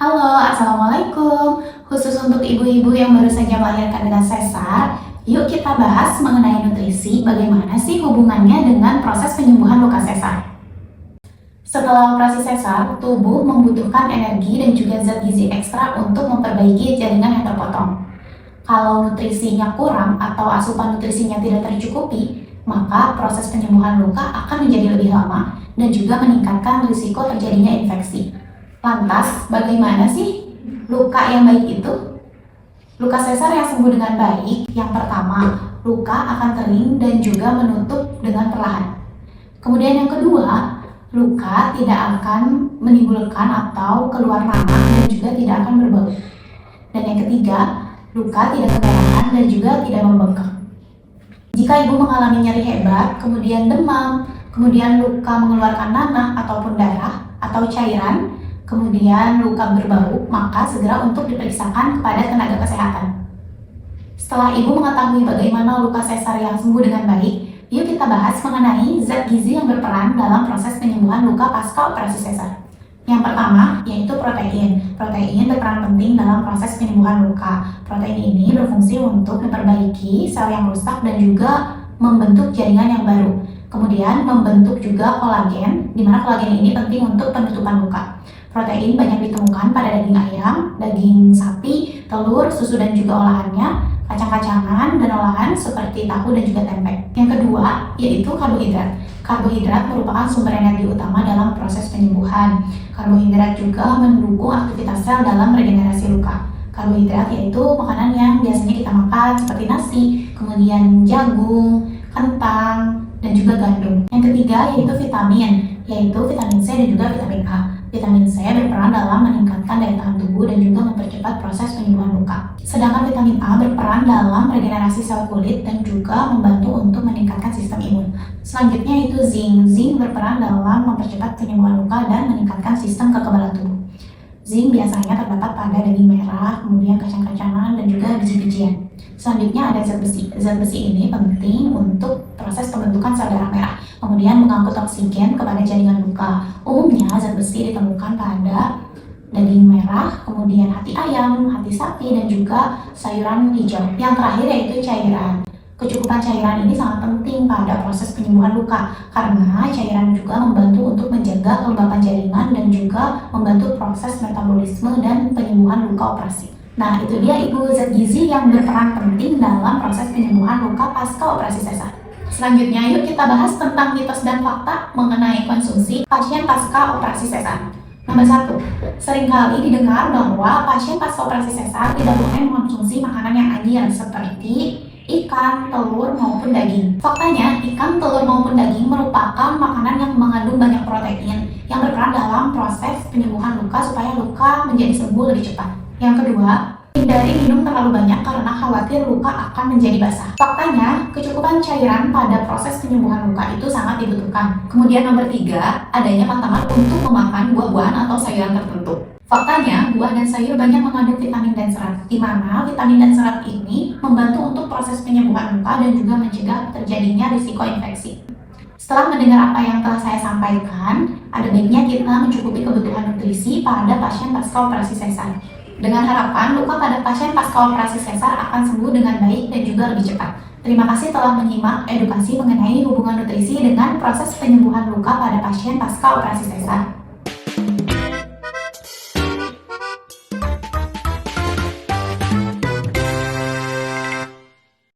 Halo, Assalamualaikum. Khusus untuk ibu-ibu yang baru saja melahirkan dengan sesar, yuk kita bahas mengenai nutrisi, bagaimana sih hubungannya dengan proses penyembuhan luka sesar. Setelah operasi sesar, tubuh membutuhkan energi dan juga zat gizi ekstra untuk memperbaiki jaringan yang terpotong. Kalau nutrisinya kurang atau asupan nutrisinya tidak tercukupi, maka proses penyembuhan luka akan menjadi lebih lama dan juga meningkatkan risiko terjadinya infeksi. Lantas, bagaimana sih luka yang baik itu? Luka sesar yang sembuh dengan baik, yang pertama, luka akan kering dan juga menutup dengan perlahan. Kemudian yang kedua, luka tidak akan menimbulkan atau keluar nanah dan juga tidak akan berbau. Dan yang ketiga, luka tidak kemerahan dan juga tidak membengkak. Jika ibu mengalami nyeri hebat, kemudian demam, kemudian luka mengeluarkan nanah ataupun darah atau cairan, kemudian luka berbau, maka segera untuk diperiksakan kepada tenaga kesehatan. Setelah ibu mengetahui bagaimana luka sesar yang sembuh dengan baik, yuk kita bahas mengenai zat gizi yang berperan dalam proses penyembuhan luka pasca operasi sesar. Yang pertama yaitu protein. Protein berperan penting dalam proses penyembuhan luka. Protein ini berfungsi untuk memperbaiki sel yang rusak dan juga membentuk jaringan yang baru. Kemudian membentuk juga kolagen, di mana kolagen ini penting untuk penutupan luka. Protein banyak ditemukan pada daging ayam, daging sapi, telur, susu dan juga olahannya, kacang-kacangan dan olahan seperti tahu dan juga tempe. Yang kedua yaitu karbohidrat. Karbohidrat merupakan sumber energi utama dalam proses penyembuhan. Karbohidrat juga mendukung aktivitas sel dalam regenerasi luka. Karbohidrat yaitu makanan yang biasanya kita makan seperti nasi, kemudian jagung, kentang, dan juga gandum. Yang ketiga yaitu vitamin C dan juga vitamin A. Vitamin C berperan dalam meningkatkan daya tahan tubuh dan juga mempercepat proses penyembuhan luka. Sedangkan vitamin A berperan dalam regenerasi sel kulit dan juga membantu untuk meningkatkan sistem imun. Selanjutnya itu zinc. Zinc berperan dalam mempercepat penyembuhan luka dan meningkatkan sistem kekebalan tubuh. Zinc biasanya terdapat pada daging merah, kemudian kacang-kacangan dan juga biji-bijian. Selanjutnya ada zat besi. Zat besi ini penting untuk proses pembentukan sel darah merah, kemudian mengangkut oksigen kepada jaringan luka. Umumnya zat besi ditemukan pada daging merah, kemudian hati ayam, hati sapi, dan juga sayuran hijau. Yang terakhir yaitu cairan. Kecukupan cairan ini sangat penting pada proses penyembuhan luka karena cairan juga membantu untuk menjaga kelembapan jaringan dan juga membantu proses metabolisme dan penyembuhan luka operasi. Nah, itu dia ibu zat gizi yang berperan penting dalam proses penyembuhan luka pasca operasi sesar. Selanjutnya yuk kita bahas tentang mitos dan fakta mengenai konsumsi pasien pasca operasi sesar. Nomor 1, seringkali didengar bahwa pasien pasca operasi sesar tidak boleh mengonsumsi makanan yang anyir seperti ikan, telur, maupun daging. Faktanya, ikan, telur, maupun daging merupakan makanan yang mengandung banyak protein yang berperan dalam proses penyembuhan luka supaya luka menjadi sembuh lebih cepat. Yang kedua, hindari minum terlalu banyak karena khawatir luka akan menjadi basah. Faktanya, kecukupan cairan pada proses penyembuhan luka itu sangat dibutuhkan. Kemudian nomor 3, adanya pantangan untuk memakan buah-buahan atau sayuran tertentu. Faktanya, buah dan sayur banyak mengandung vitamin dan serat, di mana vitamin dan serat ini membantu untuk proses penyembuhan luka dan juga mencegah terjadinya risiko infeksi. Setelah mendengar apa yang telah saya sampaikan, ada baiknya kita mencukupi kebutuhan nutrisi pada pasien pasca operasi sesar. Dengan harapan luka pada pasien pasca operasi sesar akan sembuh dengan baik dan juga lebih cepat. Terima kasih telah menyimak edukasi mengenai hubungan nutrisi dengan proses penyembuhan luka pada pasien pasca operasi sesar.